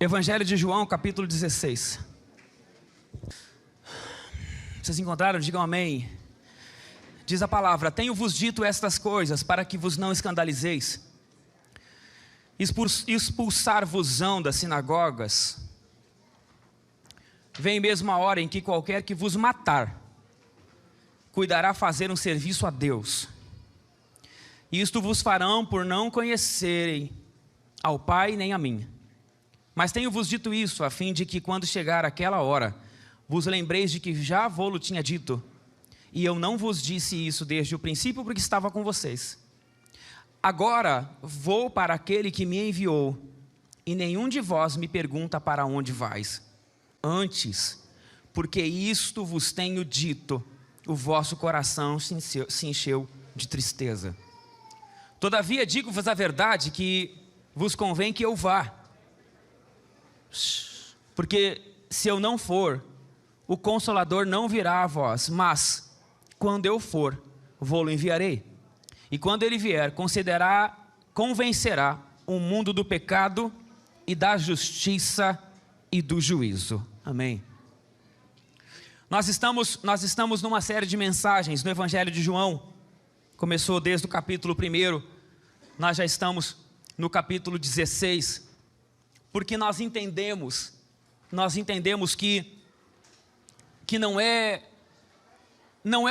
Evangelho de João, capítulo 16. Vocês encontraram? Digam amém. Diz a palavra: tenho-vos dito estas coisas para que vos não escandalizeis. Expulsar-vos-ão das sinagogas. Vem mesmo a hora em que qualquer que vos matar cuidará fazer um serviço a Deus. Isto vos farão por não conhecerem ao Pai nem a mim. Mas tenho-vos dito isso, a fim de que quando chegar aquela hora, vos lembreis de que já vô-lo tinha dito. E eu não vos disse isso desde o princípio, porque estava com vocês. Agora vou para aquele que me enviou, e nenhum de vós me pergunta para onde vais. Antes, porque isto vos tenho dito, o vosso coração se encheu de tristeza. Todavia digo-vos a verdade, que vos convém que eu vá. Porque se eu não for, o Consolador não virá a vós, mas quando eu for, vou-lo enviarei. E quando ele vier, convencerá o mundo do pecado e da justiça e do juízo. Amém. Nós estamos numa série de mensagens no Evangelho de João. Começou desde o capítulo 1, nós já estamos no capítulo 16. Porque nós entendemos que não é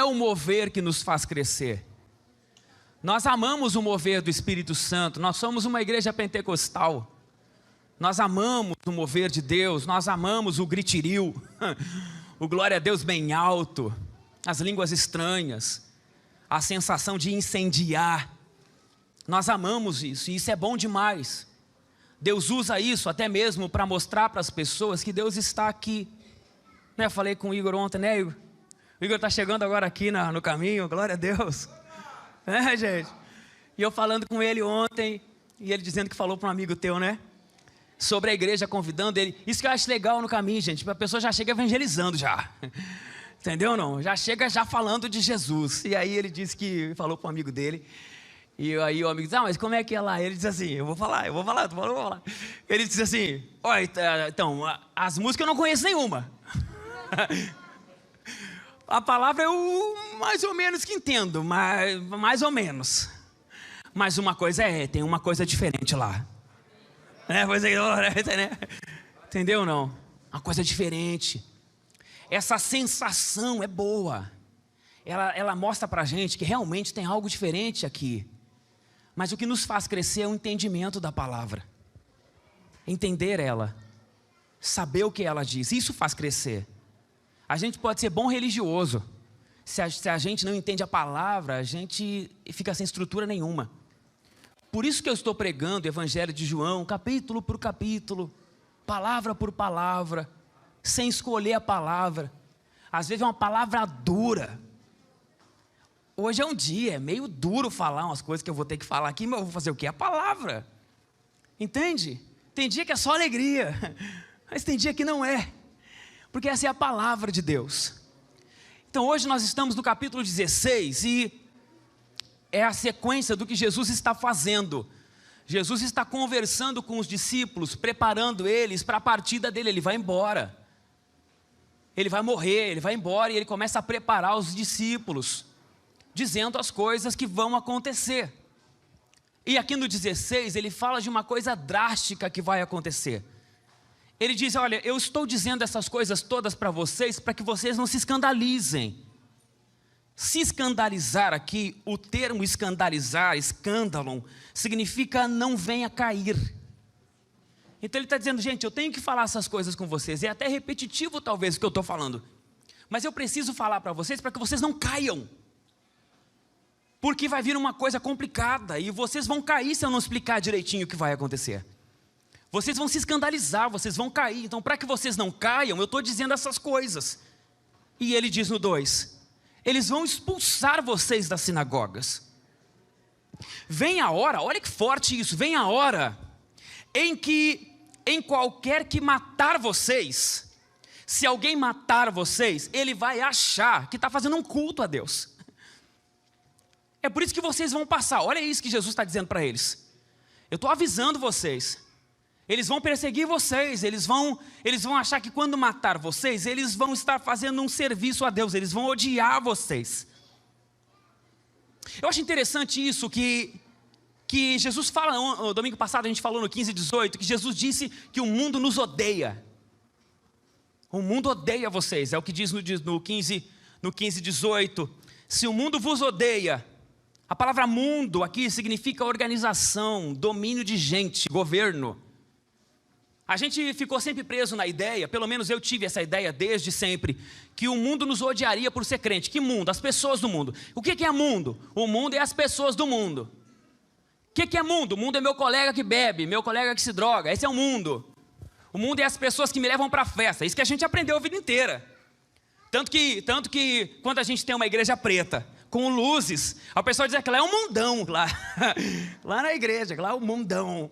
o mover que nos faz crescer. Nós amamos o mover do Espírito Santo, nós somos uma igreja pentecostal. Nós amamos o mover de Deus, nós amamos o gritiril, o glória a Deus bem alto, as línguas estranhas, a sensação de incendiar. Nós amamos isso, e isso é bom demais. Deus usa isso até mesmo para mostrar para as pessoas que Deus está aqui. Né? Falei com o Igor ontem, né, Igor? O Igor está chegando agora aqui no caminho, glória a Deus. Gente? E eu falando com ele ontem, e ele dizendo que falou para um amigo teu, né? Sobre a igreja, convidando ele. Isso que eu acho legal no caminho, gente. A pessoa já chega evangelizando já. Entendeu não? Já chega já falando de Jesus. E aí ele disse que falou para um amigo dele. E aí o amigo diz, mas como é que é lá? Ele diz assim, eu vou falar. Ele diz assim, olha, então, as músicas eu não conheço nenhuma. A palavra eu mais ou menos que entendo, mas mais ou menos. Mas uma coisa tem uma coisa diferente lá. Entendeu não? Uma coisa diferente. Essa sensação é boa. Ela mostra pra gente que realmente tem algo diferente aqui. Mas o que nos faz crescer é o entendimento da palavra. Entender ela. Saber o que ela diz. Isso faz crescer. A gente pode ser bom religioso. Se a gente não entende a palavra, a gente fica sem estrutura nenhuma. Por isso que eu estou pregando o Evangelho de João, capítulo por capítulo, palavra por palavra, sem escolher a palavra. Às vezes é uma palavra dura. Hoje é um dia, é meio duro falar umas coisas que eu vou ter que falar aqui, mas eu vou fazer o quê? A palavra. Entende? Tem dia que é só alegria, mas tem dia que não é. Porque essa é a palavra de Deus. Então hoje nós estamos no capítulo 16 e é a sequência do que Jesus está fazendo. Jesus está conversando com os discípulos, preparando eles para a partida dele. Ele vai embora. Ele vai morrer, ele vai embora e ele começa a preparar os discípulos, dizendo as coisas que vão acontecer. E aqui no 16 ele fala de uma coisa drástica que vai acontecer. Ele diz, olha, eu estou dizendo essas coisas todas para vocês, para que vocês não se escandalizem. Se escandalizar aqui, o termo escandalizar, escândalo, significa não venha cair. Então ele está dizendo, gente, eu tenho que falar essas coisas com vocês. É até repetitivo talvez o que eu estou falando. Mas eu preciso falar para vocês para que vocês não caiam. Porque vai vir uma coisa complicada e vocês vão cair se eu não explicar direitinho o que vai acontecer. Vocês vão se escandalizar, vocês vão cair. Então para que vocês não caiam, eu estou dizendo essas coisas. E ele diz no 2, eles vão expulsar vocês das sinagogas. Vem a hora, olha que forte isso, vem a hora em qualquer que matar vocês, se alguém matar vocês, ele vai achar que está fazendo um culto a Deus. É por isso que vocês vão passar, olha isso que Jesus está dizendo para eles. Eu estou avisando vocês, Eles vão perseguir vocês, eles vão achar que quando matar vocês, eles vão estar fazendo um serviço a Deus, eles vão odiar vocês. Eu acho interessante isso que Jesus fala, no domingo passado a gente falou no 15:18, que Jesus disse que o mundo nos odeia. O mundo odeia vocês, é o que diz no 15:18. Se o mundo vos odeia, a palavra mundo aqui significa organização, domínio de gente, governo. A gente ficou sempre preso na ideia, pelo menos eu tive essa ideia desde sempre, que o mundo nos odiaria por ser crente. Que mundo? As pessoas do mundo. O que é mundo? O mundo é as pessoas do mundo. O que é mundo? O mundo é meu colega que bebe, meu colega que se droga. Esse é o mundo. O mundo é as pessoas que me levam para a festa. Isso que a gente aprendeu a vida inteira. Tanto que quando a gente tem uma igreja preta, com luzes, a pessoa diz que lá é um mundão, lá na igreja, lá é um mundão.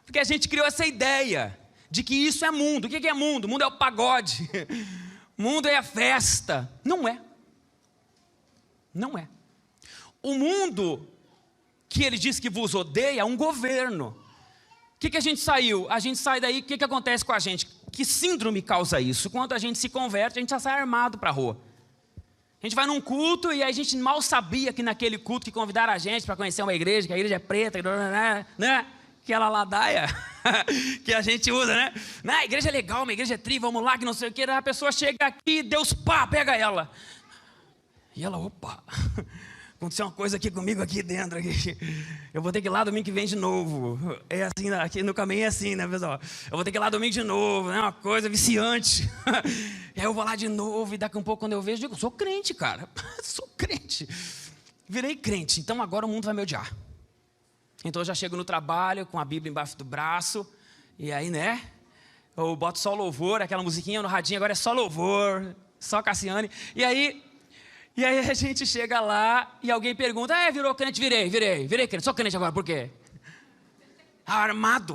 Porque a gente criou essa ideia de que isso é mundo. O que é mundo? O mundo é o pagode. O mundo é a festa. Não é. Não é. O mundo que ele diz que vos odeia é um governo. O que a gente saiu? A gente sai daí, o que acontece com a gente? Que síndrome causa isso? Quando a gente se converte, a gente já sai armado para a rua. A gente vai num culto e aí a gente mal sabia que naquele culto que convidaram a gente para conhecer uma igreja, que a igreja é preta, né? Aquela ladaia que a gente usa, né? A igreja é legal, uma igreja é tri, vamos lá, que não sei o que. A pessoa chega aqui, Deus pega ela. E ela, opa, aconteceu uma coisa aqui comigo, aqui dentro. Aqui. Eu vou ter que ir lá domingo que vem de novo. É assim, aqui no caminho é assim, né, pessoal? Eu vou ter que ir lá domingo de novo, né? Uma coisa viciante. E aí eu vou lá de novo e daqui a um pouco quando eu vejo, eu digo, sou crente, cara. Sou crente. Virei crente, então agora o mundo vai me odiar. Então eu já chego no trabalho com a Bíblia embaixo do braço, e aí, né, eu boto só louvor, aquela musiquinha no radinho, agora é só louvor, só Cassiane, e aí a gente chega lá e alguém pergunta, virou crente? Virei crente, sou crente agora, por quê? Armado.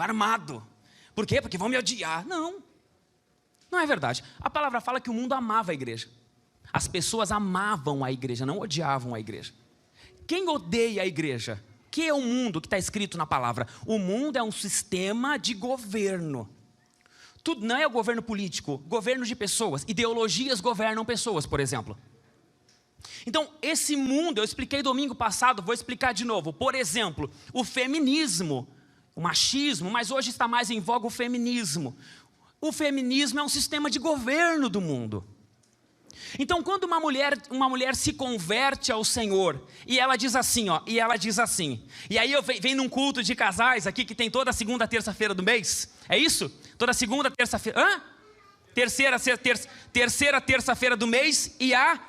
Por quê? Porque vão me odiar. Não é verdade. A palavra fala que o mundo amava a igreja. As pessoas amavam a igreja, não odiavam a igreja. Quem odeia a igreja? O que é o mundo que está escrito na palavra? O mundo é um sistema de governo. Tudo não é o governo político, governo de pessoas. Ideologias governam pessoas, por exemplo. Então, esse mundo, eu expliquei domingo passado, vou explicar de novo. Por exemplo, o feminismo, o machismo, mas hoje está mais em voga o feminismo. O feminismo é um sistema de governo do mundo. Então, quando uma mulher se converte ao Senhor, e ela diz assim, e aí eu venho num culto de casais aqui, que tem toda segunda, terça-feira do mês, é isso? Toda segunda, terça-feira, terceira terça-feira do mês, e a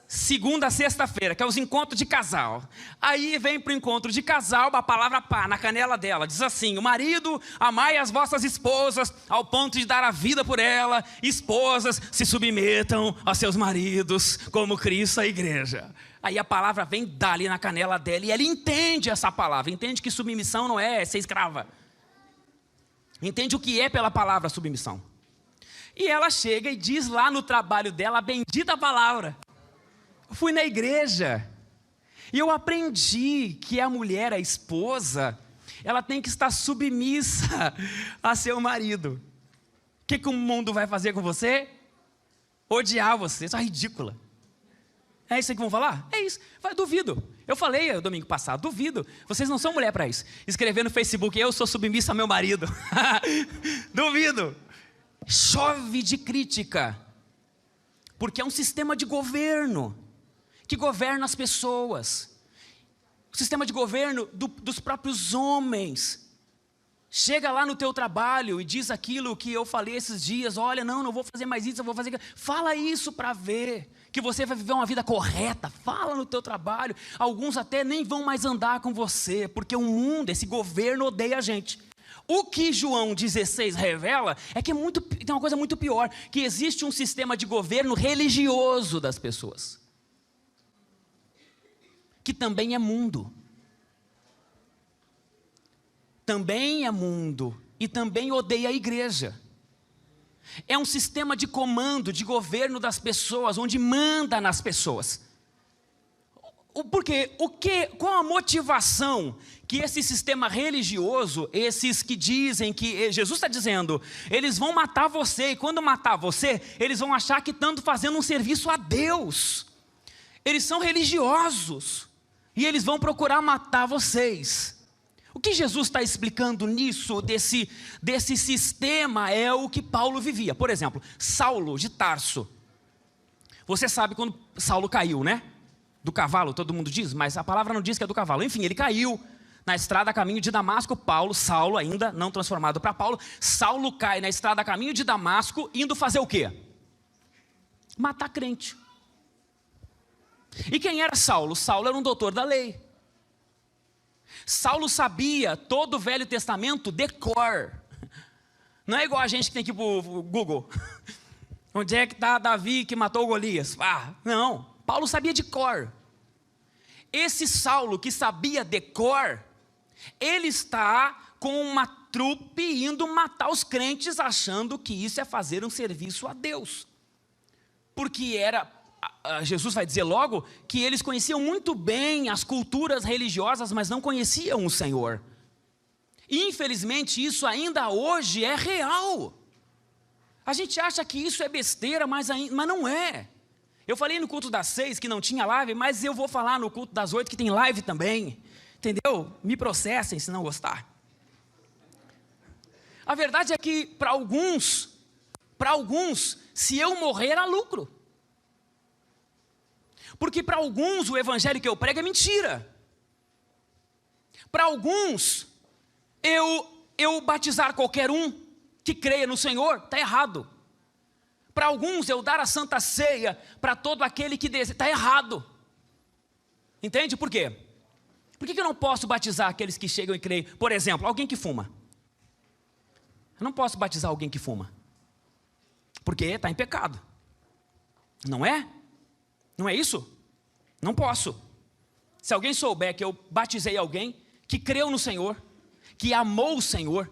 segunda, sexta-feira, que é os encontros de casal. Aí vem para o encontro de casal, a palavra pá, na canela dela, diz assim, o marido, amai as vossas esposas, ao ponto de dar a vida por ela, esposas, se submetam a seus maridos, como Cristo à igreja. Aí a palavra vem dali na canela dela, e ela entende essa palavra, entende que submissão não é ser escrava. Entende o que é pela palavra submissão. E ela chega e diz lá no trabalho dela a bendita palavra. Fui na igreja e eu aprendi que a mulher, a esposa, ela tem que estar submissa a seu marido. O que o mundo vai fazer com você? Odiar você, isso é ridícula. É isso que vão falar? É isso, duvido. Eu falei domingo passado, duvido. Vocês não são mulher para isso. Escrever no Facebook, eu sou submissa a meu marido. Duvido. Chove de crítica. Porque é um sistema de governo. Que governa as pessoas, o sistema de governo dos próprios homens. Chega lá no teu trabalho e diz aquilo que eu falei esses dias, olha, não vou fazer mais isso, eu vou fazer aquilo. Fala isso para ver que você vai viver uma vida correta, fala no teu trabalho. Alguns até nem vão mais andar com você, porque o mundo, esse governo odeia a gente. O que João 16 revela é que tem uma coisa muito pior, que existe um sistema de governo religioso das pessoas. Que também é mundo. Também é mundo e também odeia a igreja. É um sistema de comando, de governo das pessoas, onde manda nas pessoas. Porque qual a motivação que esse sistema religioso, esses que dizem que Jesus está dizendo, eles vão matar você, e quando matar você, eles vão achar que estão fazendo um serviço a Deus. Eles são religiosos, e eles vão procurar matar vocês. O que Jesus está explicando nisso, desse sistema, é o que Paulo vivia. Por exemplo, Saulo de Tarso. Você sabe quando Saulo caiu, né? Do cavalo, todo mundo diz, mas a palavra não diz que é do cavalo. Enfim, ele caiu na estrada a caminho de Damasco. Saulo ainda não transformado para Paulo, Saulo cai na estrada a caminho de Damasco, indo fazer o quê? Matar crente. E quem era Saulo? Saulo era um doutor da lei. Saulo sabia todo o Velho Testamento de cor. Não é igual a gente que tem que ir para o Google. Onde é que está Davi que matou Golias? Não, Paulo sabia de cor. Esse Saulo que sabia de cor, ele está com uma trupe indo matar os crentes, achando que isso é fazer um serviço a Deus. Porque Jesus vai dizer logo que eles conheciam muito bem as culturas religiosas, mas não conheciam o Senhor. E infelizmente isso ainda hoje é real. A gente acha que isso é besteira, mas não é. Eu falei no culto das 6 que não tinha live, mas eu vou falar no culto das 8 que tem live também. Entendeu? Me processem se não gostar. A verdade é que para alguns, se eu morrer era lucro. Porque para alguns o evangelho que eu prego é mentira. Para alguns, eu batizar qualquer um que creia no Senhor, está errado. Para alguns, eu dar a santa ceia para todo aquele que deseja, está errado. Entende por quê? Por que eu não posso batizar aqueles que chegam e creem? Por exemplo, alguém que fuma. Eu não posso batizar alguém que fuma. Porque está em pecado. Não é? Não é isso? Não posso. Se alguém souber que eu batizei alguém que creu no Senhor, que amou o Senhor,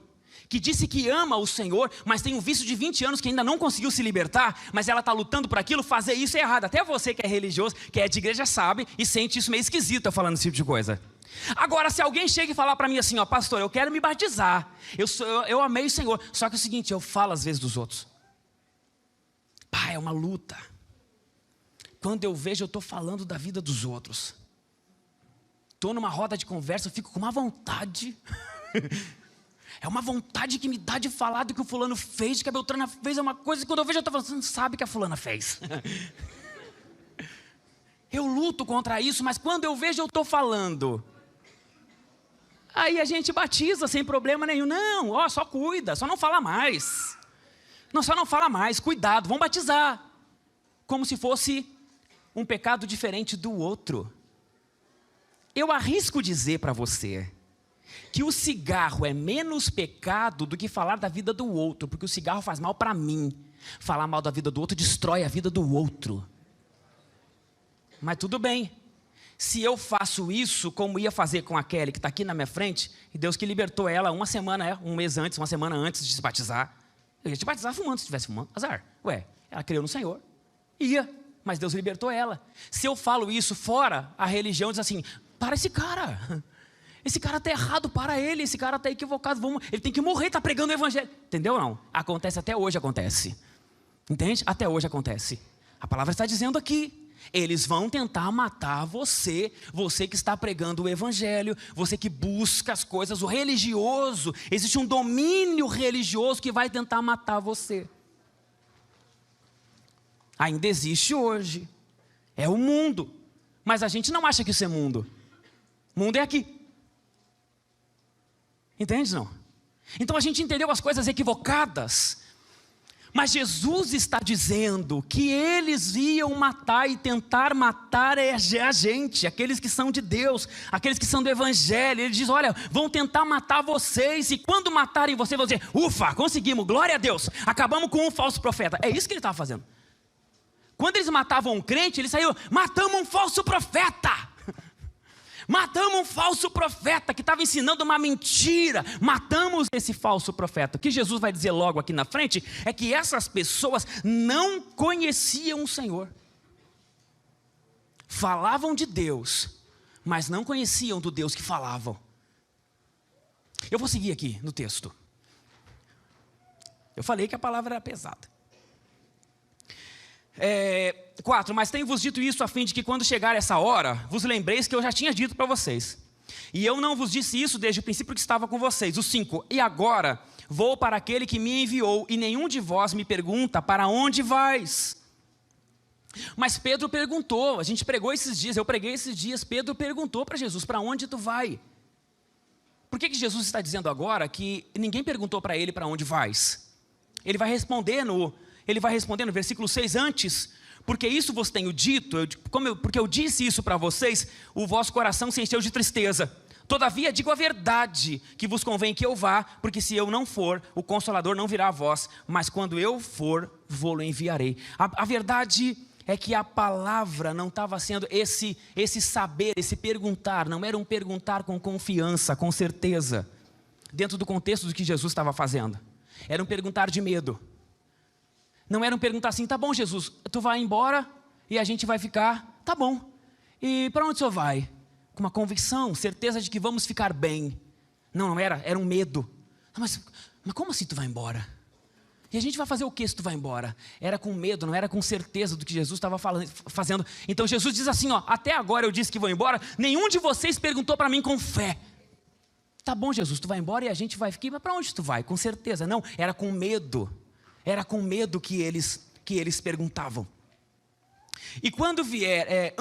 que disse que ama o Senhor, mas tem um vício de 20 anos que ainda não conseguiu se libertar, mas ela está lutando por aquilo, fazer isso é errado. Até você que é religioso, que é de igreja, sabe e sente isso meio esquisito eu falando esse tipo de coisa. Agora, se alguém chega e falar para mim assim, pastor, eu quero me batizar, eu amei o Senhor, só que é o seguinte, eu falo às vezes dos outros. É uma luta. Quando eu vejo, eu estou falando da vida dos outros. Estou numa roda de conversa, eu fico com uma vontade... É uma vontade que me dá de falar do que o fulano fez, de que a Beltrana fez, é uma coisa, e quando eu vejo, eu estou falando, você não sabe o que a fulana fez. Eu luto contra isso, mas quando eu vejo, eu estou falando. Aí a gente batiza sem problema nenhum. Não, só cuida, só não fala mais. Não, só não fala mais, cuidado, vamos batizar. Como se fosse um pecado diferente do outro. Eu arrisco dizer para você que o cigarro é menos pecado do que falar da vida do outro, porque o cigarro faz mal para mim. Falar mal da vida do outro destrói a vida do outro. Mas tudo bem. Se eu faço isso, como ia fazer com a Kelly, que está aqui na minha frente, e Deus que libertou ela um mês antes, uma semana antes de se batizar. Eu ia te batizar fumando, se estivesse fumando, azar. Ela creu no Senhor. Ia, mas Deus libertou ela. Se eu falo isso fora, a religião diz assim, para esse cara... Esse cara está errado, para ele, esse cara está equivocado, ele tem que morrer, está pregando o evangelho. Entendeu ou não? Acontece, até hoje acontece. Entende? Até hoje acontece. A palavra está dizendo aqui, eles vão tentar matar você que está pregando o evangelho, você que busca as coisas, o religioso, existe um domínio religioso que vai tentar matar você. Ainda existe hoje. É o mundo. Mas a gente não acha que isso é mundo. Mundo é aqui. Entende, não? Então a gente entendeu as coisas equivocadas. Mas Jesus está dizendo que eles iam matar e tentar matar a gente, aqueles que são de Deus, aqueles que são do Evangelho. Ele diz, olha, vão tentar matar vocês, e quando matarem vocês, vão dizer, ufa, conseguimos, glória a Deus, acabamos com um falso profeta. É isso que ele estava fazendo. Quando eles matavam um crente, eles saíam, matamos um falso profeta. Matamos um falso profeta que estava ensinando uma mentira. Matamos esse falso profeta. O que Jesus vai dizer logo aqui na frente é que essas pessoas não conheciam o Senhor. falavam de Deus, mas não conheciam do Deus que falavam. Eu vou seguir aqui no texto. Eu falei que a palavra era pesada. 4, mas tenho-vos dito isso a fim de que quando chegar essa hora, vos lembreis que eu já tinha dito para vocês. E eu não vos disse isso desde o princípio que estava com vocês. 5, e agora vou para aquele que me enviou, e nenhum de vós me pergunta, para onde vais? Mas Pedro perguntou, a gente pregou esses dias, eu preguei esses dias, Pedro perguntou para Jesus, para onde tu vai? Por que Jesus está dizendo agora que ninguém perguntou para ele para onde vais? Ele vai responder no versículo 6, antes, porque isso vos tenho dito, porque eu disse isso para vocês, o vosso coração se encheu de tristeza. Todavia digo a verdade, que vos convém que eu vá, porque se eu não for, o Consolador não virá a vós, mas quando eu for, vou-lo enviarei. A verdade é que a palavra não estava sendo esse saber, esse perguntar, não era um perguntar com confiança, com certeza, dentro do contexto do que Jesus estava fazendo. Era um perguntar de medo. Não era um perguntar assim, tá bom Jesus, tu vai embora e a gente vai ficar, tá bom. E para onde o senhor vai? Com uma convicção, certeza de que vamos ficar bem. Não era um medo. Mas como assim tu vai embora? E a gente vai fazer o que se tu vai embora? Era com medo, não era com certeza do que Jesus estava fazendo. Então Jesus diz assim, até agora eu disse que vou embora, nenhum de vocês perguntou para mim com fé. Tá bom Jesus, tu vai embora e a gente vai ficar, mas para onde tu vai? Com certeza, não, era com medo. Era com medo que eles perguntavam. E quando vier,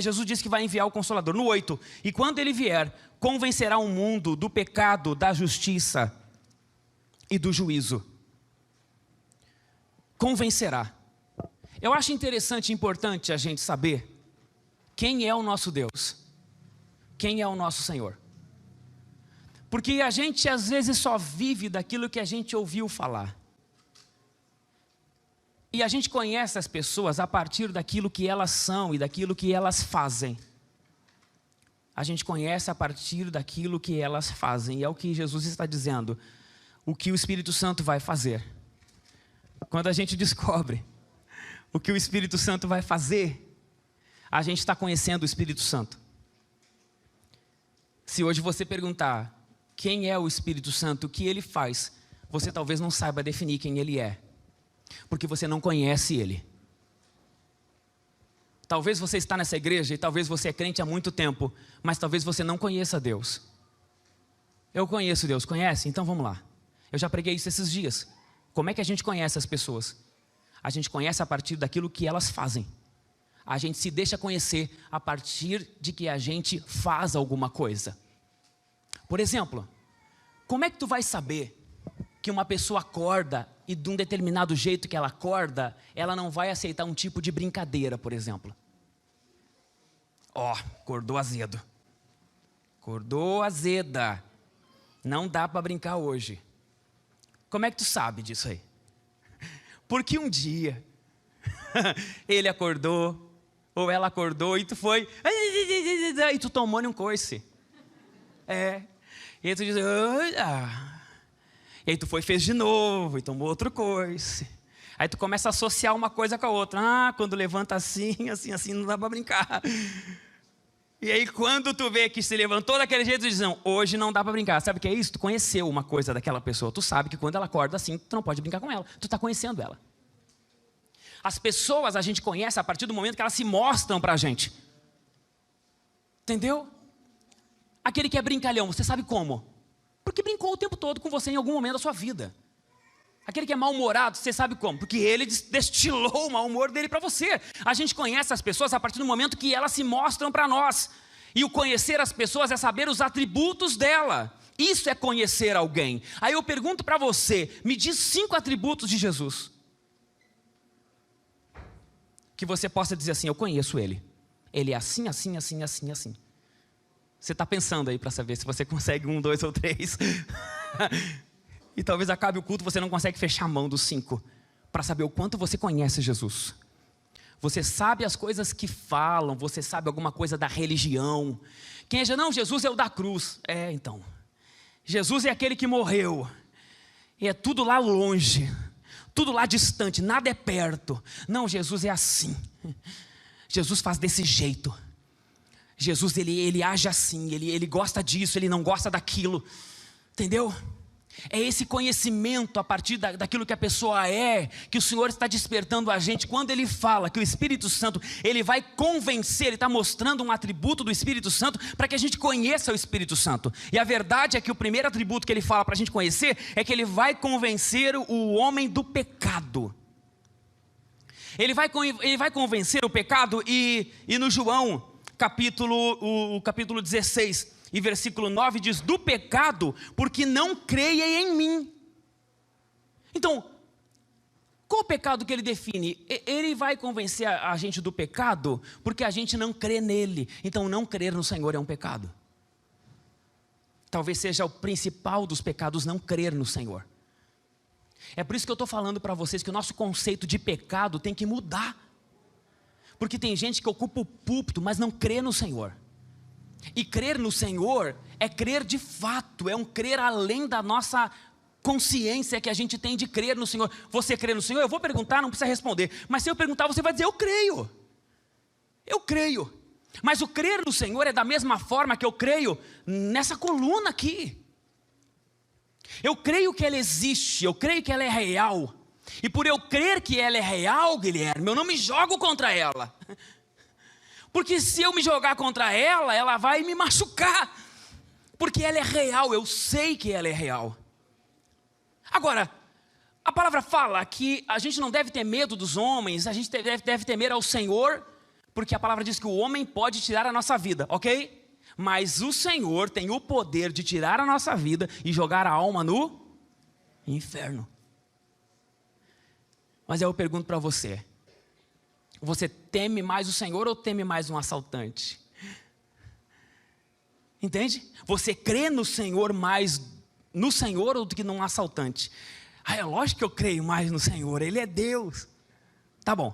Jesus disse que vai enviar o Consolador. No 8, e quando ele vier, convencerá o mundo do pecado, da justiça e do juízo. Convencerá. Eu acho interessante e importante a gente saber quem é o nosso Deus, quem é o nosso Senhor. Porque a gente às vezes só vive daquilo que a gente ouviu falar. E a gente conhece as pessoas a partir daquilo que elas são e daquilo que elas fazem. A gente conhece a partir daquilo que elas fazem. E é o que Jesus está dizendo. O que o Espírito Santo vai fazer. Quando a gente descobre o que o Espírito Santo vai fazer, a gente está conhecendo o Espírito Santo. Se hoje você perguntar quem é o Espírito Santo, o que ele faz, você talvez não saiba definir quem ele é. Porque você não conhece ele. Talvez você está nessa igreja e talvez você é crente há muito tempo, mas talvez você não conheça Deus. Eu conheço Deus, conhece? Então vamos lá. Eu já preguei isso esses dias. Como é que a gente conhece as pessoas? A gente conhece a partir daquilo que elas fazem. A gente se deixa conhecer a partir de que a gente faz alguma coisa. Por exemplo, como é que tu vai saber que uma pessoa acorda e de um determinado jeito que ela acorda, ela não vai aceitar um tipo de brincadeira, por exemplo? Acordou azedo. Acordou azeda. Não dá para brincar hoje. Como é que tu sabe disso aí? Porque um dia ele acordou, ou ela acordou, e tu foi, e tu tomou-lhe um coice. E aí tu diz, e aí tu foi e fez de novo, e tomou outro coice. Aí tu começa a associar uma coisa com a outra. Quando levanta assim, não dá para brincar. E aí quando tu vê que se levantou daquele jeito, tu diz, não, hoje não dá para brincar. Sabe o que é isso? Tu conheceu uma coisa daquela pessoa. Tu sabe que quando ela acorda assim, tu não pode brincar com ela. Tu está conhecendo ela. As pessoas a gente conhece a partir do momento que elas se mostram para a gente. Entendeu? Aquele que é brincalhão, você sabe como? Porque brincou o tempo todo com você em algum momento da sua vida. Aquele que é mal-humorado, você sabe como? Porque ele destilou o mau humor dele para você. A gente conhece as pessoas a partir do momento que elas se mostram para nós. E o conhecer as pessoas é saber os atributos dela. Isso é conhecer alguém. Aí eu pergunto para você, me diz 5 atributos de Jesus. Que você possa dizer assim, eu conheço ele. Ele é assim, assim, assim, assim, assim. Você está pensando aí para saber se você consegue 1, 2 ou 3. E talvez acabe o culto, você não consegue fechar a mão dos 5. Para saber o quanto você conhece Jesus. Você sabe as coisas que falam, você sabe alguma coisa da religião. Quem é? Não, Jesus é o da cruz. Então. Jesus é aquele que morreu. E é tudo lá longe. Tudo lá distante, nada é perto. Não, Jesus é assim. Jesus faz desse jeito. Jesus, ele age assim, ele gosta disso, ele não gosta daquilo. Entendeu? É esse conhecimento a partir daquilo que a pessoa é, que o Senhor está despertando a gente. Quando Ele fala que o Espírito Santo, Ele vai convencer, Ele está mostrando um atributo do Espírito Santo, para que a gente conheça o Espírito Santo. E a verdade é que o primeiro atributo que Ele fala para a gente conhecer, é que Ele vai convencer o homem do pecado. Ele vai convencer o pecado, e no João, capítulo 16, e versículo 9 diz, do pecado, porque não creem em mim. Então, qual o pecado que ele define? Ele vai convencer a gente do pecado, porque a gente não crê nele. Então, não crer no Senhor é um pecado. Talvez seja o principal dos pecados, não crer no Senhor. É por isso que eu estou falando para vocês que o nosso conceito de pecado tem que mudar. Porque tem gente que ocupa o púlpito, mas não crê no Senhor. E crer no Senhor é crer de fato, é um crer além da nossa consciência que a gente tem de crer no Senhor. Você crê no Senhor? Eu vou perguntar, não precisa responder. Mas se eu perguntar, você vai dizer, eu creio. Eu creio. Mas o crer no Senhor é da mesma forma que eu creio nessa coluna aqui. Eu creio que ela existe, eu creio que ela é real. E por eu crer que ela é real, Guilherme, eu não me jogo contra ela. Porque se eu me jogar contra ela, ela vai me machucar. Porque ela é real, eu sei que ela é real. Agora, a palavra fala que a gente não deve ter medo dos homens, a gente deve temer ao Senhor, porque a palavra diz que o homem pode tirar a nossa vida, ok? Mas o Senhor tem o poder de tirar a nossa vida e jogar a alma no inferno. Mas eu pergunto para você, você teme mais o Senhor ou teme mais um assaltante? Entende? Você crê no Senhor mais no Senhor ou do que num assaltante? É lógico que eu creio mais no Senhor, Ele é Deus. Tá bom.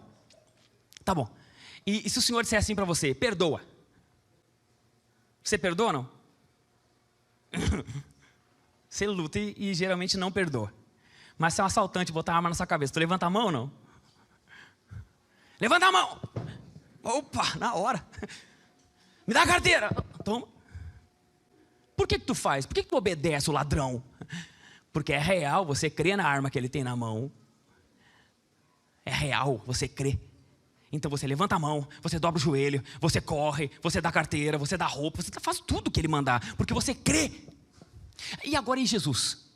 E se o Senhor disser assim para você, perdoa? Você perdoa ou não? Você luta e geralmente não perdoa. Mas se é um assaltante botar a arma na sua cabeça, tu levanta a mão ou não? Levanta a mão! Opa, na hora. Me dá a carteira. Toma. Por que tu faz? Por que tu obedece o ladrão? Porque é real, você crê na arma que ele tem na mão. É real, você crê. Então você levanta a mão, você dobra o joelho, você corre, você dá carteira, você dá roupa, você faz tudo o que ele mandar, porque você crê. E agora em Jesus?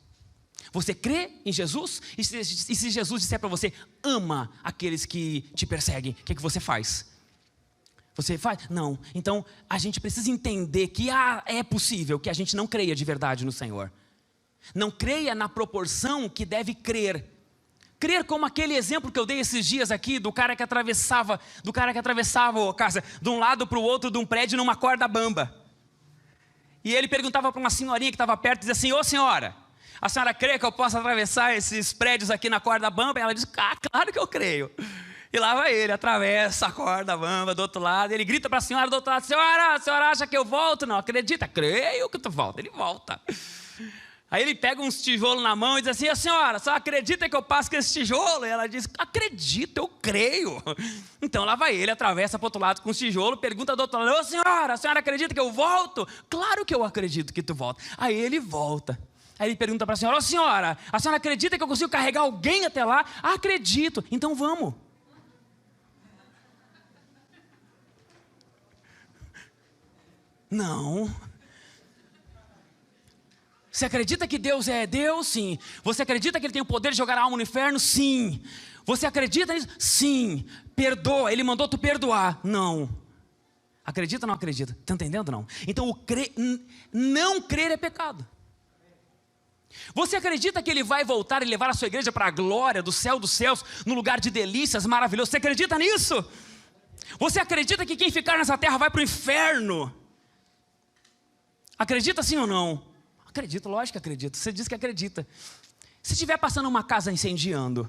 Você crê em Jesus? E se Jesus disser para você, ama aqueles que te perseguem, o que você faz? Você faz? Não. Então a gente precisa entender que é possível que a gente não creia de verdade no Senhor. Não creia na proporção que deve crer. Crer como aquele exemplo que eu dei esses dias aqui, do cara que atravessava a casa, de um lado para o outro de um prédio numa corda bamba. E ele perguntava para uma senhorinha que estava perto, dizia assim, ô senhora, a senhora crê que eu posso atravessar esses prédios aqui na corda bamba? E ela disse, claro que eu creio. E lá vai ele, atravessa a corda bamba do outro lado, ele grita para a senhora do outro lado, a senhora acha que eu volto? Não, acredita? Creio que tu volta. Ele volta. Aí ele pega uns tijolos na mão e diz assim, a senhora acredita que eu passo com esse tijolo? E ela diz, acredito, eu creio. Então lá vai ele, atravessa para o outro lado com os tijolos, pergunta do outro lado, ô senhora, a senhora acredita que eu volto? Claro que eu acredito que tu volta. Aí ele volta. Aí ele pergunta para a senhora, ô senhora, a senhora acredita que eu consigo carregar alguém até lá? Acredito, então vamos. Não. Você acredita que Deus é Deus? Sim. Você acredita que Ele tem o poder de jogar a alma no inferno? Sim. Você acredita nisso? Sim. Perdoa, Ele mandou tu perdoar? Não. Acredita ou não acredita? Está entendendo não? Então não crer é pecado. Você acredita que Ele vai voltar e levar a sua igreja para a glória do céu dos céus, no lugar de delícias maravilhoso? Você acredita nisso? Você acredita que quem ficar nessa terra vai para o inferno? Acredita sim ou não? Acredito, lógico que acredito. Você diz que acredita. Se estiver passando uma casa incendiando,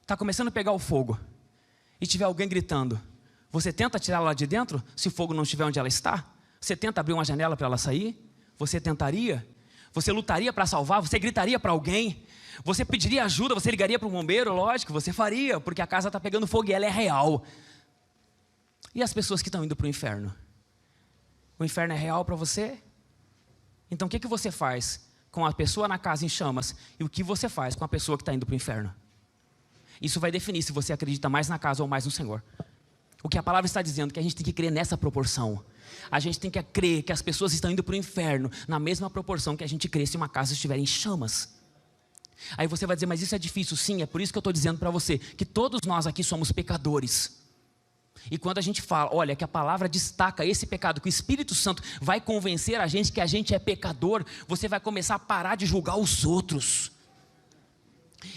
está começando a pegar o fogo, e tiver alguém gritando, você tenta tirá-la lá de dentro? Se o fogo não estiver onde ela está? Você tenta abrir uma janela para ela sair? Você tentaria? Você lutaria para salvar? Você gritaria para alguém? Você pediria ajuda? Você ligaria para o bombeiro? Lógico, você faria, porque a casa está pegando fogo e ela é real. E as pessoas que estão indo para o inferno? O inferno é real para você? Então o que você faz com a pessoa na casa em chamas e o que você faz com a pessoa que está indo para o inferno? Isso vai definir se você acredita mais na casa ou mais no Senhor. O que a palavra está dizendo é que a gente tem que crer nessa proporção. A gente tem que crer que as pessoas estão indo para o inferno na mesma proporção que a gente crê se uma casa estiver em chamas. Aí você vai dizer, mas isso é difícil. Sim, é por isso que eu estou dizendo para você que todos nós aqui somos pecadores. E quando a gente fala, olha, que a palavra destaca esse pecado, que o Espírito Santo vai convencer a gente que a gente é pecador, você vai começar a parar de julgar os outros.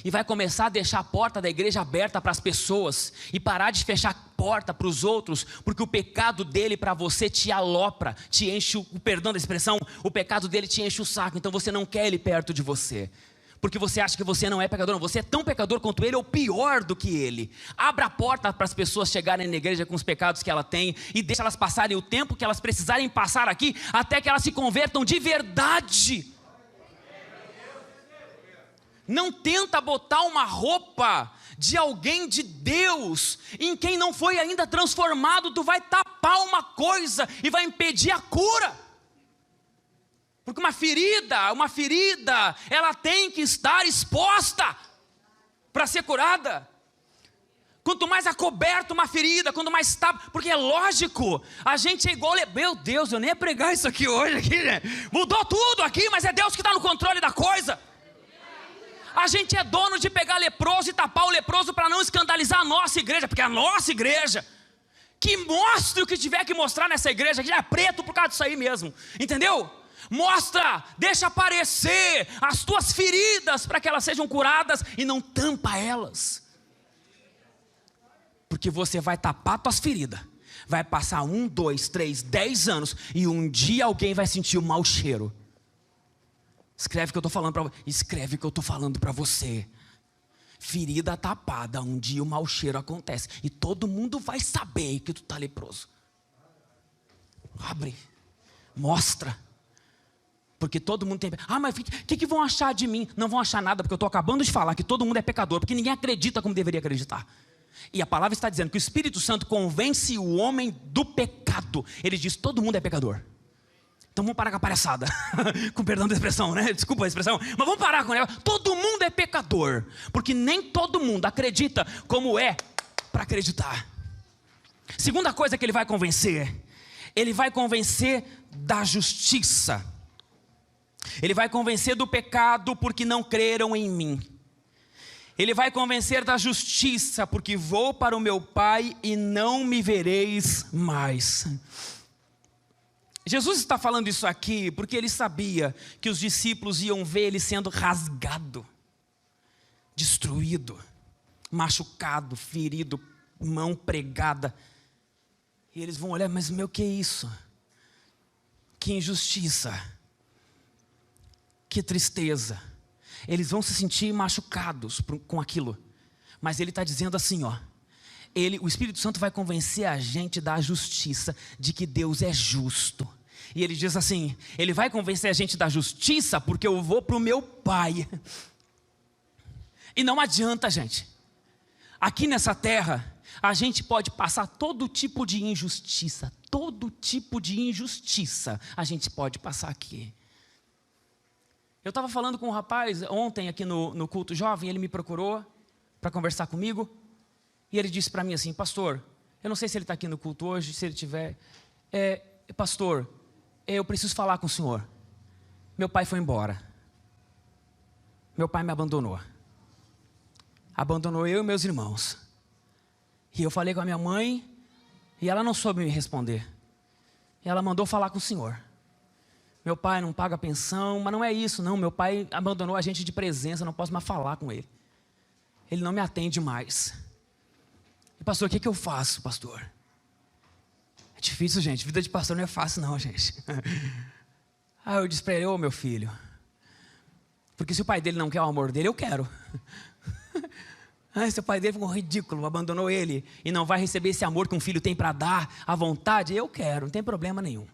E vai começar a deixar a porta da igreja aberta para as pessoas. E parar de fechar a porta para os outros. Porque o pecado dele para você te alopra. Te enche, perdão da expressão, o pecado dele te enche o saco. Então você não quer ele perto de você. Porque você acha que você não é pecador. Não, você é tão pecador quanto ele ou pior do que ele. Abra a porta para as pessoas chegarem na igreja com os pecados que ela tem. E deixa elas passarem o tempo que elas precisarem passar aqui. Até que elas se convertam de verdade. Não tenta botar uma roupa de alguém de Deus em quem não foi ainda transformado. Tu vai tapar uma coisa e vai impedir a cura. Porque uma ferida, ela tem que estar exposta para ser curada. Quanto mais acoberta uma ferida, quanto mais tapa, porque é lógico, a gente é igual, meu Deus, eu nem ia pregar isso aqui hoje, né? Mudou tudo aqui, mas é Deus que está no controle da coisa. A gente é dono de pegar leproso e tapar o leproso para não escandalizar a nossa igreja, porque a nossa igreja, que mostre o que tiver que mostrar nessa igreja, que já é preto por causa disso aí mesmo, entendeu? Mostra, deixa aparecer as tuas feridas para que elas sejam curadas e não tampa elas. Porque você vai tapar tuas feridas, vai passar 1, 2, 3, 10 anos e um dia alguém vai sentir o mau cheiro. Escreve o que eu estou falando para você. Escreve o que eu estou falando para você. Ferida tapada, um dia o mau cheiro acontece. E todo mundo vai saber que tu está leproso. Abre. Mostra. Porque todo mundo tem... mas o que vão achar de mim? Não vão achar nada, porque eu estou acabando de falar que todo mundo é pecador. Porque ninguém acredita como deveria acreditar. E a palavra está dizendo que o Espírito Santo convence o homem do pecado. Ele diz, todo mundo é pecador. Então vamos parar com a palhaçada, com perdão da expressão, né? Desculpa a expressão, mas vamos parar com ela. Todo mundo é pecador, porque nem todo mundo acredita como é para acreditar. Segunda coisa que ele vai convencer da justiça. Ele vai convencer do pecado porque não creram em mim. Ele vai convencer da justiça porque vou para o meu Pai e não me vereis mais. Jesus está falando isso aqui porque ele sabia que os discípulos iam ver ele sendo rasgado, destruído, machucado, ferido, mão pregada. E eles vão olhar, mas meu, que é isso? Que injustiça, que tristeza. Eles vão se sentir machucados com aquilo. Mas ele está dizendo assim, ó. O Espírito Santo vai convencer a gente da justiça, de que Deus é justo. E ele diz assim, ele vai convencer a gente da justiça porque eu vou para o meu Pai. E não adianta, gente. Aqui nessa terra, a gente pode passar todo tipo de injustiça. Todo tipo de injustiça a gente pode passar aqui. Eu estava falando com um rapaz ontem aqui no culto jovem, ele me procurou para conversar comigo. E ele disse para mim assim, pastor, eu não sei se ele está aqui no culto hoje, se ele tiver, pastor, eu preciso falar com o senhor. Meu pai foi embora. Meu pai me abandonou. Abandonou eu e meus irmãos. E eu falei com a minha mãe, e ela não soube me responder. E ela mandou falar com o senhor. Meu pai não paga pensão, mas não é isso não, meu pai abandonou a gente de presença, não posso mais falar com ele. Ele não me atende mais. E pastor, o que eu faço, pastor? É difícil, gente, vida de pastor não é fácil não, gente. Eu disse para ele, meu filho, porque se o pai dele não quer o amor dele, eu quero. Se o pai dele ficou ridículo, abandonou ele, e não vai receber esse amor que um filho tem para dar à vontade, eu quero, não tem problema nenhum.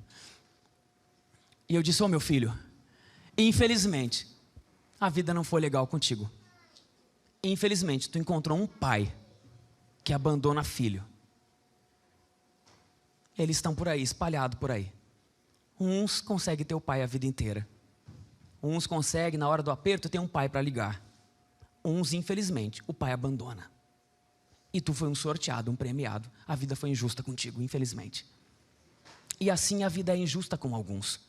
E eu disse, meu filho, infelizmente, a vida não foi legal contigo. Infelizmente, tu encontrou um pai que abandona filho. eles estão por aí, espalhados por aí. Uns conseguem ter o pai a vida inteira. Uns conseguem, na hora do aperto, ter um pai para ligar. Uns, infelizmente, o pai abandona. E tu foi um sorteado, um premiado. A vida foi injusta contigo, infelizmente. E assim a vida é injusta com alguns.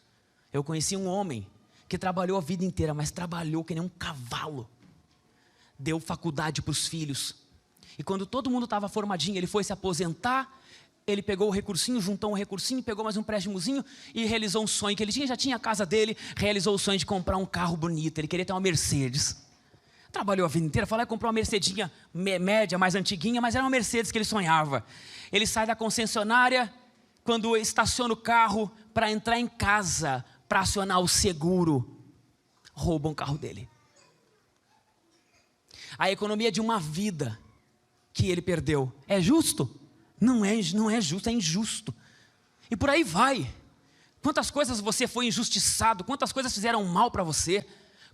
Eu conheci um homem que trabalhou a vida inteira, mas trabalhou que nem um cavalo. Deu faculdade para os filhos. E quando todo mundo estava formadinho, ele foi se aposentar. Ele pegou o recursinho, juntou um recursinho, pegou mais um préstimozinho e realizou um sonho que ele tinha. Já tinha a casa dele, realizou o sonho de comprar um carro bonito. Ele queria ter uma Mercedes. Trabalhou a vida inteira, falou, comprou uma Mercedinha média, mais antiguinha, mas era uma Mercedes que ele sonhava. Ele sai da concessionária, quando estaciona o carro para entrar em casa, para acionar o seguro, roubam o carro dele. A economia de uma vida que ele perdeu, é justo? Não é justo, é injusto. E por aí vai. Quantas coisas você foi injustiçado, quantas coisas fizeram mal para você,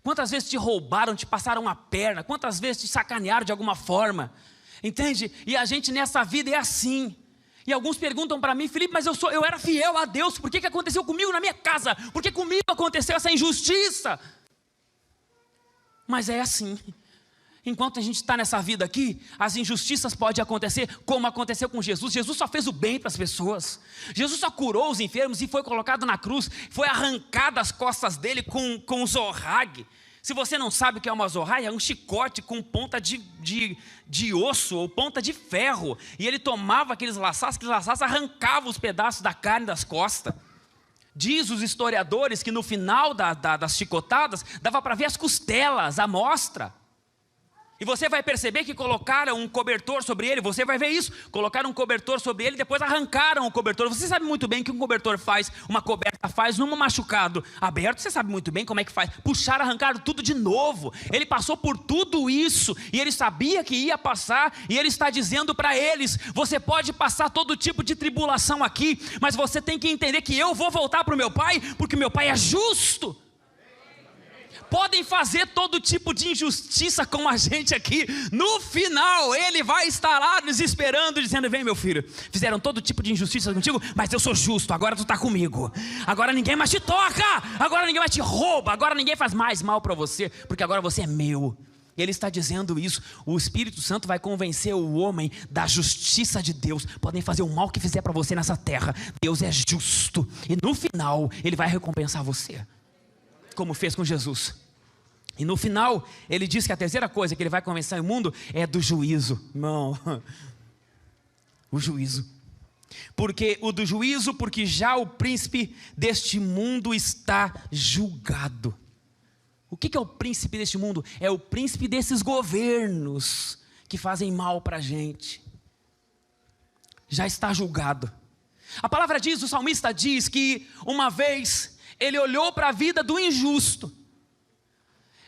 quantas vezes te roubaram, te passaram a perna, quantas vezes te sacanearam de alguma forma, entende? E a gente nessa vida é assim. E alguns perguntam para mim, Felipe, mas eu era fiel a Deus, por que aconteceu comigo na minha casa? Por que comigo aconteceu essa injustiça? Mas é assim. Enquanto a gente está nessa vida aqui, as injustiças podem acontecer, como aconteceu com Jesus. Jesus só fez o bem para as pessoas. Jesus só curou os enfermos e foi colocado na cruz. Foi arrancado as costas dele com um zorrague. Se você não sabe o que é uma zorrague, é um chicote com ponta de osso ou ponta de ferro. E ele tomava aqueles laçados arrancavam os pedaços da carne das costas. Diz os historiadores que no final das chicotadas, dava para ver as costelas, a mostra. E você vai perceber que colocaram um cobertor sobre ele, você vai ver isso, colocaram um cobertor sobre ele, depois arrancaram o cobertor. Você sabe muito bem o que um cobertor faz, uma coberta faz num machucado aberto, você sabe muito bem como é que faz. Puxaram, arrancaram tudo de novo. Ele passou por tudo isso, e ele sabia que ia passar, e ele está dizendo para eles, você pode passar todo tipo de tribulação aqui, mas você tem que entender que eu vou voltar para o meu pai, porque meu pai é justo. Podem fazer todo tipo de injustiça com a gente aqui. No final, ele vai estar lá nos esperando, dizendo, vem meu filho, fizeram todo tipo de injustiça contigo, mas eu sou justo, agora tu está comigo. Agora ninguém mais te toca, agora ninguém mais te rouba, agora ninguém faz mais mal para você, porque agora você é meu. Ele está dizendo isso, o Espírito Santo vai convencer o homem da justiça de Deus. Podem fazer o mal que fizer para você nessa terra, Deus é justo, e no final, ele vai recompensar você. Como fez com Jesus. E no final, ele diz que a terceira coisa que ele vai convencer o mundo é do juízo. Não, o juízo. Porque já o príncipe deste mundo está julgado. O que é o príncipe deste mundo? É o príncipe desses governos que fazem mal para a gente. Já está julgado. A palavra diz, o salmista diz que uma vez ele olhou para a vida do injusto.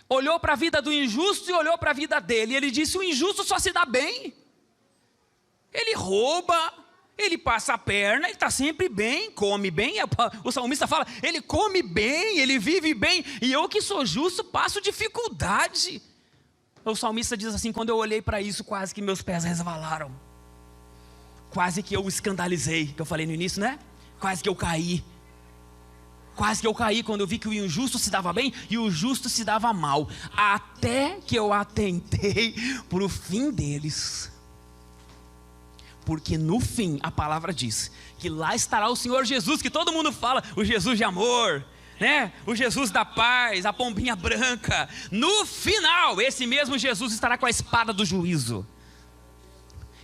Olhou para a vida do injusto e olhou para a vida dele. E ele disse, o injusto só se dá bem. Ele rouba, ele passa a perna, ele está sempre bem, come bem. O salmista fala, ele come bem, ele vive bem. E eu que sou justo passo dificuldade. O salmista diz assim, quando eu olhei para isso, quase que meus pés resvalaram. Quase que eu escandalizei, que eu falei no início, né? Quase que eu caí. Quase que eu caí quando eu vi que o injusto se dava bem e o justo se dava mal. Até que eu atentei para o fim deles. Porque no fim, a palavra diz que lá estará o Senhor Jesus, que todo mundo fala, o Jesus de amor, né? O Jesus da paz, a pombinha branca. No final, esse mesmo Jesus estará com a espada do juízo.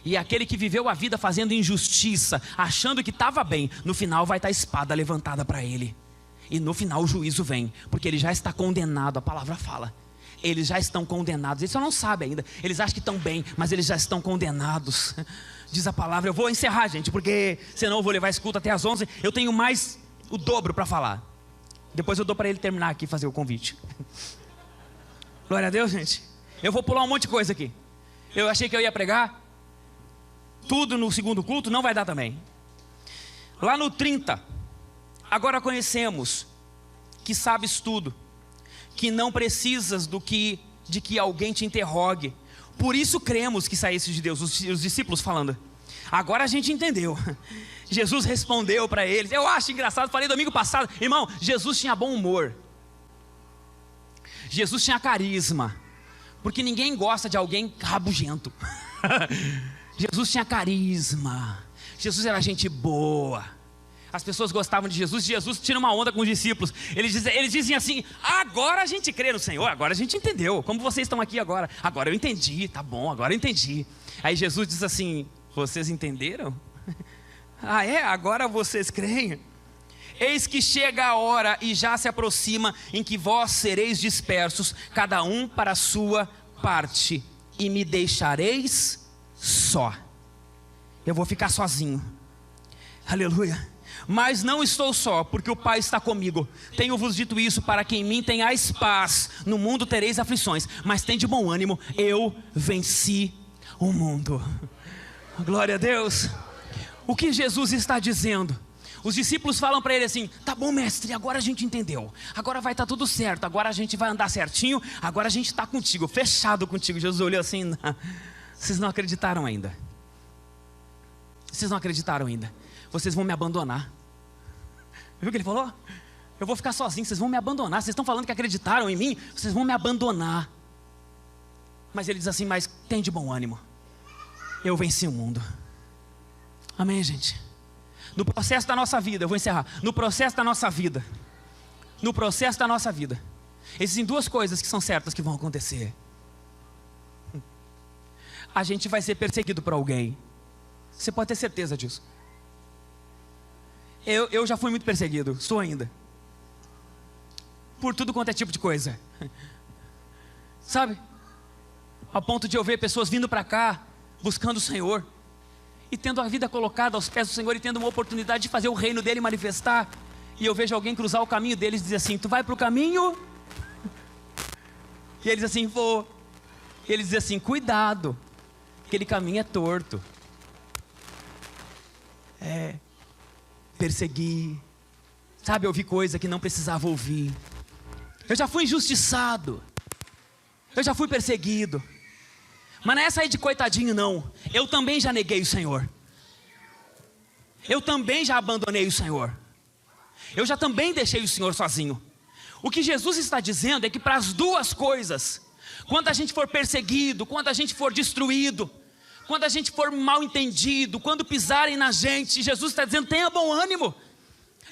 E aquele que viveu a vida fazendo injustiça, achando que estava bem, no final vai estar a espada levantada para ele. E no final o juízo vem, porque ele já está condenado, a palavra fala. Eles já estão condenados, eles só não sabem ainda. Eles acham que estão bem, mas eles já estão condenados. Diz a palavra, eu vou encerrar, gente, porque senão eu vou levar esse culto até às 11. Eu tenho mais o dobro para falar. Depois eu dou para ele terminar aqui, fazer o convite. Glória a Deus, gente. Eu vou pular um monte de coisa aqui. Eu achei que eu ia pregar tudo no segundo culto, não vai dar também. Lá no 30, agora conhecemos que sabes tudo, que não precisas de que alguém te interrogue. Por isso cremos que saísse de Deus, os discípulos falando. Agora a gente entendeu. Jesus respondeu para eles. Eu acho engraçado, falei domingo passado, irmão, Jesus tinha bom humor. Jesus tinha carisma. Porque ninguém gosta de alguém rabugento. Jesus tinha carisma. Jesus era gente boa. As pessoas gostavam de Jesus. Jesus tira uma onda com os discípulos. Eles diziam assim: agora a gente crê no Senhor. Agora a gente entendeu. Como vocês estão aqui agora. Agora eu entendi, tá bom, agora eu entendi. Aí Jesus diz assim: vocês entenderam? Ah, é? Agora vocês creem? Eis que chega a hora e já se aproxima em que vós sereis dispersos, cada um para a sua parte, e me deixareis só. Eu vou ficar sozinho. Aleluia. Mas não estou só, porque o Pai está comigo. Tenho-vos dito isso para que em mim tenhais paz. No mundo tereis aflições, mas tende bom ânimo. Eu venci o mundo. Glória a Deus. O que Jesus está dizendo? Os discípulos falam para ele assim: tá bom, mestre, agora a gente entendeu. Agora vai estar tudo certo, agora a gente vai andar certinho. Agora a gente está contigo, fechado contigo. Jesus olhou assim: não, vocês não acreditaram ainda. Vocês não acreditaram ainda. Vocês vão me abandonar. Viu o que ele falou? Eu vou ficar sozinho, vocês vão me abandonar. Vocês estão falando que acreditaram em mim, vocês vão me abandonar. Mas ele diz assim: mas tem de bom ânimo. Eu venci o mundo. Amém, gente? No processo da nossa vida, eu vou encerrar. No processo da nossa vida, existem duas coisas que são certas que vão acontecer. A gente vai ser perseguido por alguém. Você pode ter certeza disso. Eu já fui muito perseguido, sou ainda. Por tudo quanto é tipo de coisa. Sabe? Ao ponto de eu ver pessoas vindo para cá, buscando o Senhor, e tendo a vida colocada aos pés do Senhor, e tendo uma oportunidade de fazer o reino dele manifestar. E eu vejo alguém cruzar o caminho deles e dizer assim: tu vai para o caminho? E eles assim: vou. E eles dizem assim: cuidado, aquele caminho é torto. Perseguir, sabe, ouvir coisa que não precisava ouvir. Eu já fui injustiçado, eu já fui perseguido. Mas não é essa aí de coitadinho, não. Eu também já neguei o Senhor. Eu também já abandonei o Senhor. Eu já também deixei o Senhor sozinho. O que Jesus está dizendo é que para as duas coisas, quando a gente for perseguido, quando a gente for destruído, quando a gente for mal entendido, quando pisarem na gente, Jesus está dizendo: tenha bom ânimo.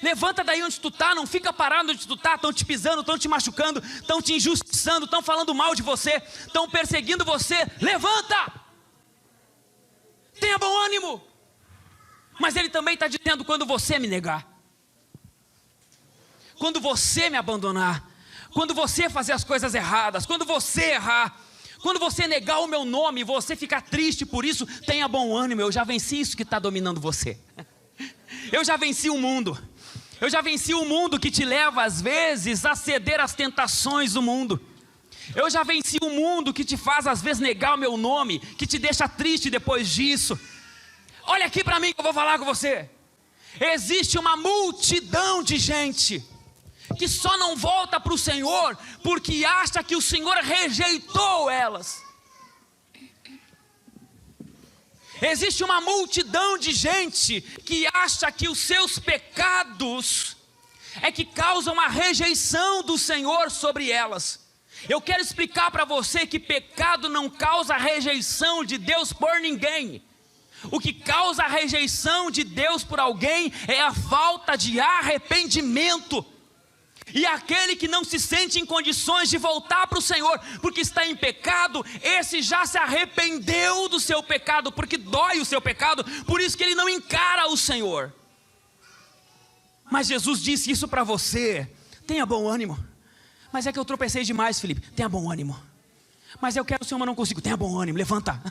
Levanta daí onde tu está, não fica parado onde tu está. Estão te pisando, estão te machucando, estão te injustiçando, estão falando mal de você, estão perseguindo você. Levanta! Tenha bom ânimo. Mas ele também está dizendo: quando você me negar, quando você me abandonar, quando você fazer as coisas erradas, quando você errar, quando você negar o meu nome, você ficar triste por isso, tenha bom ânimo. Eu já venci isso que está dominando você. Eu já venci o mundo. Eu já venci o mundo que te leva às vezes a ceder às tentações do mundo. Eu já venci o mundo que te faz às vezes negar o meu nome, que te deixa triste depois disso. Olha aqui para mim que eu vou falar com você. Existe uma multidão de gente que só não volta para o Senhor porque acha que o Senhor rejeitou elas. Existe uma multidão de gente que acha que os seus pecados é que causam a rejeição do Senhor sobre elas. Eu quero explicar para você que pecado não causa rejeição de Deus por ninguém. O que causa a rejeição de Deus por alguém é a falta de arrependimento. E aquele que não se sente em condições de voltar para o Senhor porque está em pecado, esse já se arrependeu do seu pecado, porque dói o seu pecado, por isso que ele não encara o Senhor. Mas Jesus disse isso para você: tenha bom ânimo. Mas é que eu tropecei demais, Felipe. Tenha bom ânimo. Mas eu quero o Senhor, mas não consigo. Tenha bom ânimo, levanta.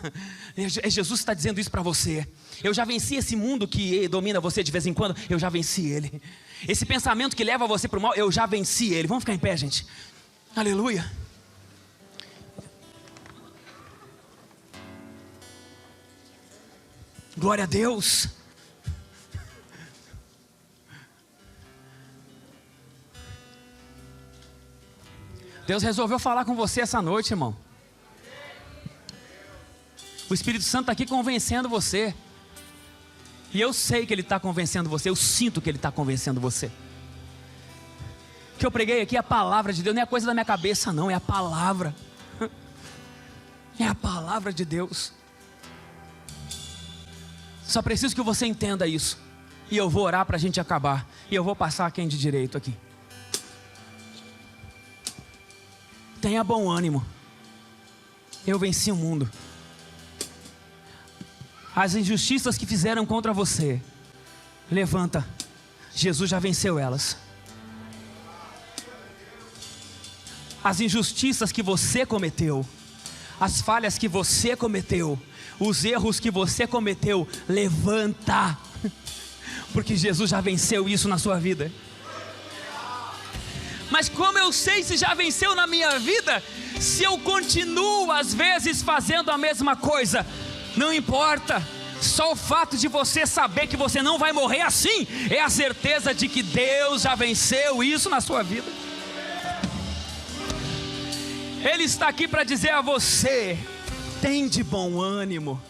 Jesus está dizendo isso para você. Eu já venci esse mundo que domina você de vez em quando. Eu já venci ele. Esse pensamento que leva você para o mal, eu já venci ele. Vamos ficar em pé, gente. Aleluia. Glória a Deus. Deus resolveu falar com você essa noite, irmão. O Espírito Santo está aqui convencendo você. E eu sei que Ele está convencendo você, eu sinto que Ele está convencendo você. O que eu preguei aqui é a palavra de Deus, não é coisa da minha cabeça não, é a palavra. É a palavra de Deus. Só preciso que você entenda isso. E eu vou orar para a gente acabar. E eu vou passar quem de direito aqui. Tenha bom ânimo. Eu venci o mundo. As injustiças que fizeram contra você, levanta. Jesus já venceu elas. As injustiças que você cometeu, as falhas que você cometeu, os erros que você cometeu, levanta. Porque Jesus já venceu isso na sua vida. Mas como eu sei se já venceu na minha vida, se eu continuo às vezes fazendo a mesma coisa? Não importa, só o fato de você saber que você não vai morrer assim, é a certeza de que Deus já venceu isso na sua vida. Ele está aqui para dizer a você: tem de bom ânimo.